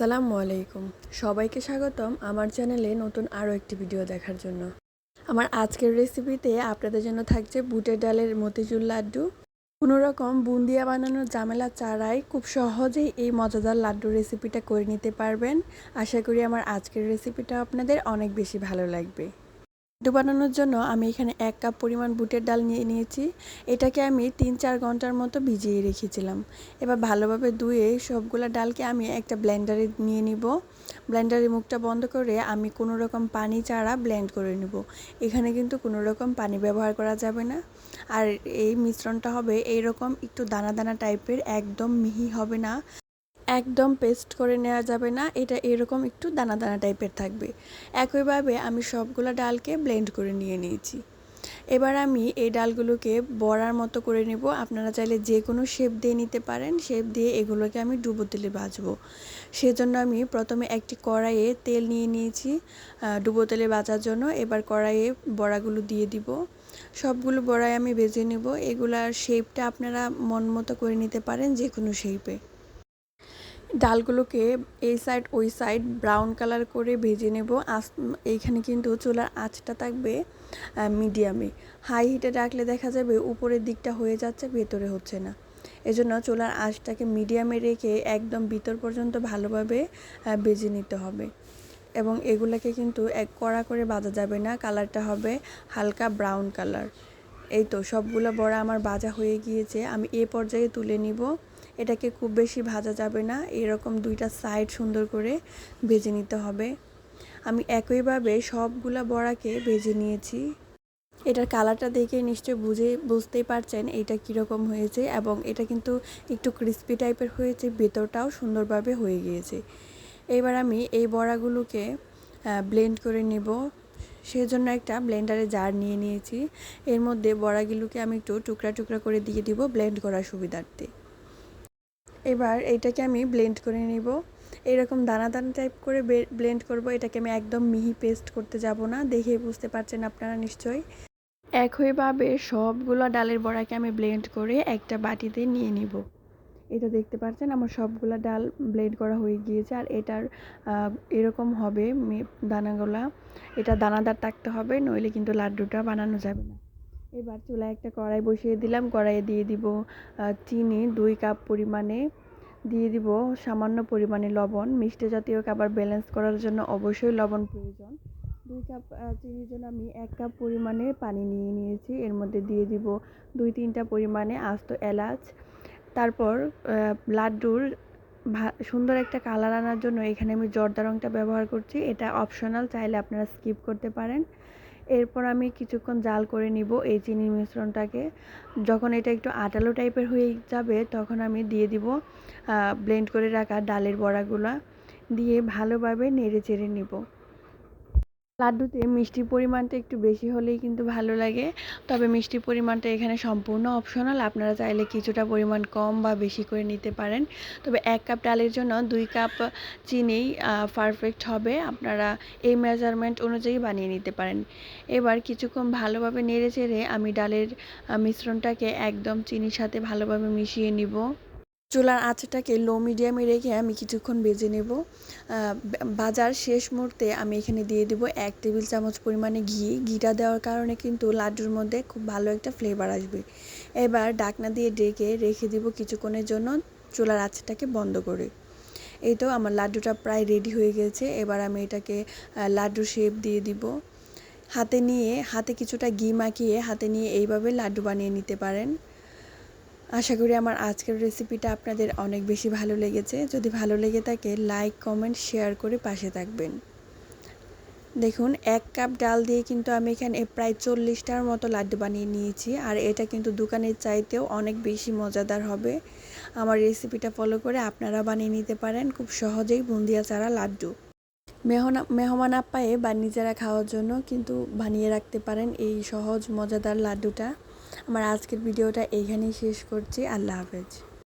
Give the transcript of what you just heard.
আসসালামু আলাইকুম। সবাইকে স্বাগতম আমার চ্যানেলে নতুন আরও একটি ভিডিও দেখার জন্য। আমার আজকের রেসিপিতে আপনাদের জন্য থাকছে বুটের ডালের মতিচুর লাড্ডু। কোনো রকম বুন্দিয়া বানানোর ঝামেলা ছাড়াই খুব সহজেই এই মজাদার লাড্ডু রেসিপিটা করে নিতে পারবেন। আশা করি আমার আজকের রেসিপিটা আপনাদের অনেক বেশি ভালো লাগবে। লাড্ডু বানানোর জন্য আমি এখানে 1 কাপ পরিমাণ বুটের ডাল নিয়ে নিয়েছি। এটাকে আমি 3-4 ঘন্টার মতো ভিজিয়ে রেখেছিলাম। এবার ভালোভাবে ধুয়ে সবগুলা ডালকে আমি একটা ব্লেন্ডারে নিয়ে নিব। ব্লেন্ডারের মুখটা বন্ধ করে আমি কোনো রকম পানি ছাড়া ব্লেন্ড করে নেব। এখানে কিন্তু কোনো রকম পানি ব্যবহার করা যাবে না। আর এই মিশ্রণটা হবে এইরকম একটু দানা দানা টাইপের, একদম মিহি হবে না, একদম পেস্ট করে নেওয়া যাবে না, এটা এরকম একটু দানা দানা টাইপের থাকবে। একইভাবে আমি সবগুলো ডালকে ব্লেন্ড করে নিয়ে নিয়েছি। এবার আমি এই ডালগুলোকে বড়ার মতো করে নেব। আপনারা চাইলে যে কোনো শেপ দিয়ে নিতে পারেন। শেপ দিয়ে এগুলোকে আমি ডুবো তেলে ভাজবো। সেজন্য আমি প্রথমে একটি কড়াইয়ে তেল নিয়ে নিয়েছি ডুবো তেলে ভাজার জন্য। এবার কড়াইয়ে বড়াগুলো দিয়ে দিব। সবগুলো বড়াই আমি ভেজে নেব। এগুলার শেপটা আপনারা মন মতো করে নিতে পারেন, যে কোনো শেপে। ডালগুলোকে এই সাইড ওই সাইড ব্রাউন কালার করে ভেজে নেব। এইখানে কিন্তু চুলার আঁচটা থাকবে মিডিয়ামে। হাই হিটে রাখলে দেখা যাবে উপরের দিকটা হয়ে যাচ্ছে, ভেতরে হচ্ছে না। এজন্য চুলার আঁচটাকে মিডিয়ামে রেখে একদম ভিতর পর্যন্ত ভালোভাবে ভেজে নিতে হবে। এবং এগুলাকে কিন্তু এক কড়া করে ভাজা যাবে না, কালারটা হবে হালকা ব্রাউন কালার। এই তো সবগুলো বড়া আমার ভাজা হয়ে গিয়েছে। আমি এ পর্যায়ে তুলে নিব। এটাকে খুব বেশি ভাজা যাবে না, এরকম দুইটা সাইড সুন্দর করে ভেজে নিতে হবে। আমি একইভাবে সবগুলা বড়াকে ভেজে নিয়েছি। এটার কালারটা দেখে নিশ্চয়ই বুঝতেই পারছেন এটা কীরকম হয়েছে, এবং এটা কিন্তু একটু ক্রিস্পি টাইপের হয়েছে, ভেতরটাও সুন্দরভাবে হয়ে গিয়েছে। এবার আমি এই বড়াগুলোকে ব্লেন্ড করে নেব। সেজন্য একটা ব্লেন্ডারে জার নিয়ে নিয়েছি। এর মধ্যে বড়াগুলোকে আমি একটু টুকরা টুকরা করে দিয়ে দিব ব্লেন্ড করার সুবিধার্থে। এবার এটাকে আমি ব্লেন্ড করে নিব। এরকম দানা দানা টাইপ করে ব্লেন্ড করব। এটাকে আমি একদম মিহি পেস্ট করতে যাব না, দেখেই বুঝতে পারছেন আপনারা নিশ্চয়ই। একইভাবে সবগুলো ডালের বড়াকে আমি ব্লেন্ড করে একটা বাটিতে নিয়ে নিব। এটা দেখতে পাচ্ছেন আমার সবগুলো ডাল ব্লেন্ড করা হয়ে গিয়েছে। আর এটার এরকম হবে দানাগুলা, এটা দানাদার থাকতে হবে, নইলে কিন্তু লাড্ডুটা বানানো যাবে না। এবার চুলায় একটা কড়াই বসিয়ে দিলাম। কড়াইয়ে দিয়ে দিব চিনি 2 কাপ পরিমাণে, দিয়ে দিব সামান্য পরিমাণে লবণ। মিষ্টি জাতীয় খাবার ব্যালেন্স করার জন্য অবশ্যই লবণ প্রয়োজন। 2 কাপ চিনির জন্য আমি 1 কাপ পরিমাণে পানি নিয়ে নিয়েছি। এর মধ্যে দিয়ে দিব 2-3টা পরিমাণে আস্ত এলাচ। তারপর লাড্ডুর সুন্দর একটা কালার আনার জন্য এখানে আমি জর্দা রঙটা ব্যবহার করছি। এটা অপশনাল, চাইলে আপনারা স্কিপ করতে পারেন। এরপর আমি কিছুক্ষণ জাল করে নিব এই চিনির মিশ্রণটাকে। যখন এটা একটু আঠালো টাইপের হয়ে যাবে তখন আমি দিয়ে দিব ব্লেন্ড করে রাখা ডালের বড়াগুলা, দিয়ে ভালোভাবে নেড়ে চেড়ে নিব। লাড্ডুতে মিষ্টির পরিমাণটা একটু বেশি হলেই কিন্তু ভালো লাগে, তবে মিষ্টির পরিমাণটা এখানে সম্পূর্ণ অপশনাল। আপনারা চাইলে কিছুটা পরিমাণ কম বা বেশি করে নিতে পারেন। তবে 1 কাপ ডালের জন্য 2 কাপ চিনি পারফেক্ট হবে। আপনারা এই মেজারমেন্ট অনুযায়ী বানিয়ে নিতে পারেন। এবার কিছুক্ষণ ভালোভাবে নেড়ে চেড়ে আমি ডালের মিশ্রণটাকে একদম চিনির সাথে ভালোভাবে মিশিয়ে নিব। চুলার আঁচটাকে লো মিডিয়ামে রেখে আমি কিছুক্ষণ ভেজে নেব। ভাজার শেষ মুহূর্তে আমি এখানে দিয়ে দেব 1 টেবিল চামচ পরিমাণে ঘি। ঘিটা দেওয়ার কারণে কিন্তু লাড্ডুর মধ্যে খুব ভালো একটা ফ্লেভার আসবে। এবার ঢাকনা দিয়ে ঢেকে রেখে দিব কিছুক্ষণের জন্য, চুলার আঁচটাকে বন্ধ করে। এই তো আমার লাড্ডুটা প্রায় রেডি হয়ে গেছে। এবার আমি এটাকে লাড্ডু শেপ দিয়ে দিব। হাতে কিছুটা ঘি মাখিয়ে হাতে নিয়ে এইভাবে লাড্ডু বানিয়ে নিতে পারেন। আশা করি আমার আজকের রেসিপিটা আপনাদের অনেক বেশি ভালো লেগেছে। যদি ভালো লেগে থাকে লাইক, কমেন্ট, শেয়ার করে পাশে থাকবেন। দেখুন 1 কাপ ডাল দিয়ে কিন্তু আমি এখানে প্রায় 40টার মতো লাড্ডু বানিয়ে নিয়েছি। আর এটা কিন্তু দোকানের চাইতেও অনেক বেশি মজাদার হবে। আমার রেসিপিটা ফলো করে আপনারা বানিয়ে নিতে পারেন খুব সহজেই বুন্দিয়া ছাড়া লাড্ডু। মেহমান আপ্যায়ে বা নিজেরা খাওয়ার জন্য কিন্তু বানিয়ে রাখতে পারেন এই সহজ মজাদার লাড্ডুটা। আমার আজকের ভিডিওটা এইখানেই শেষ করছি। আল্লাহ হাফেজ।